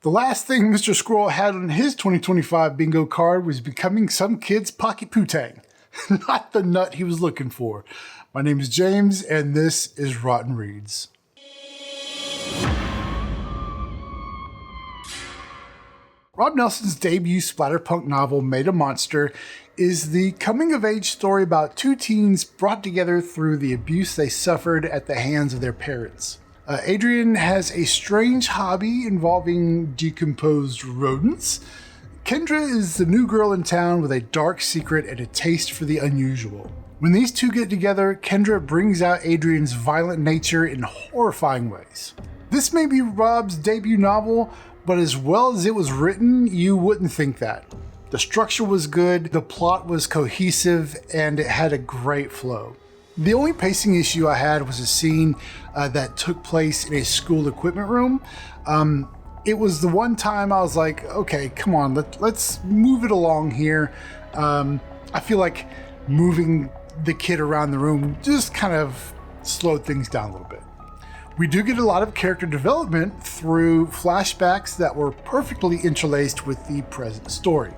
The last thing Mr. Squirrel had on his 2025 bingo card was becoming some kid's pocket poo-tang. Not the nut he was looking for. My name is James, and this is Rotten Reads. Rob Nelson's debut splatterpunk novel, Made a Monster, is the coming-of-age story about two teens brought together through the abuse they suffered at the hands of their parents. Adrian has a strange hobby involving decomposed rodents. Kendra is the new girl in town with a dark secret and a taste for the unusual. When these two get together, Kendra brings out Adrian's violent nature in horrifying ways. This may be Rob's debut novel, but as well as it was written, you wouldn't think that. The structure was good, the plot was cohesive, and it had a great flow. The only pacing issue I had was a scene that took place in a school equipment room. It was the one time I was like, okay, come on, let's move it along here. I feel like moving the kid around the room just kind of slowed things down a little bit. We do get a lot of character development through flashbacks that were perfectly interlaced with the present story.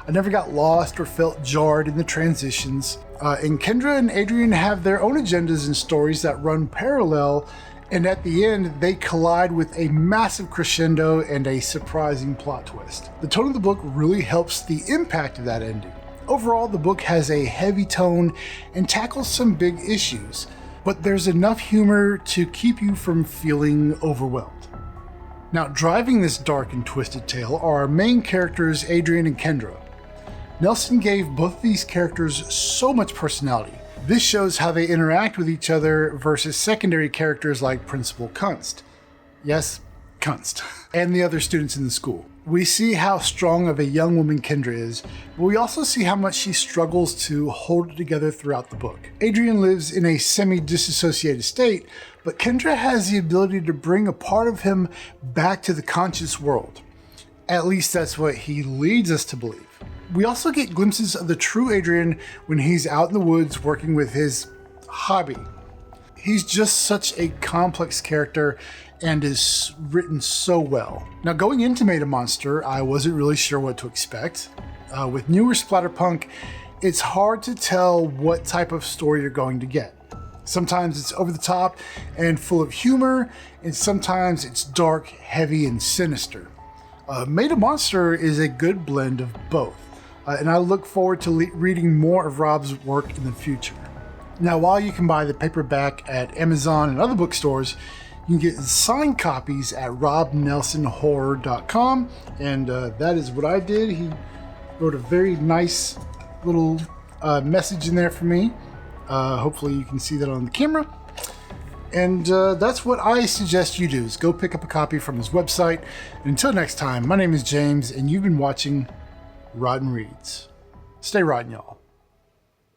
I never got lost or felt jarred in the transitions. And Kendra and Adrian have their own agendas and stories that run parallel, and at the end, they collide with a massive crescendo and a surprising plot twist. The tone of the book really helps the impact of that ending. Overall, the book has a heavy tone and tackles some big issues, but there's enough humor to keep you from feeling overwhelmed. Now, driving this dark and twisted tale are our main characters, Adrian and Kendra. Nelson gave both these characters so much personality. This shows how they interact with each other versus secondary characters like Principal Kunst. Yes, Kunst. And the other students in the school. We see how strong of a young woman Kendra is, but we also see how much she struggles to hold it together throughout the book. Adrian lives in a semi-dissociated state, but Kendra has the ability to bring a part of him back to the conscious world. At least that's what he leads us to believe. We also get glimpses of the true Adrian when he's out in the woods working with his hobby. He's just such a complex character and is written so well. Now, going into Made a Monster, I wasn't really sure what to expect. With newer Splatterpunk, it's hard to tell what type of story you're going to get. Sometimes it's over the top and full of humor, and sometimes it's dark, heavy, and sinister. Made a Monster is a good blend of both, and I look forward to reading more of Rob's work in the future. Now, while you can buy the paperback at Amazon and other bookstores, you can get signed copies at robnelsonhorror.com, and that is what I did. He wrote a very nice little message in there for me. Hopefully you can see that on the camera. And that's what I suggest you do, is go pick up a copy from his website. And until next time, my name is James, and you've been watching Rotten Reads. Stay rotten, y'all.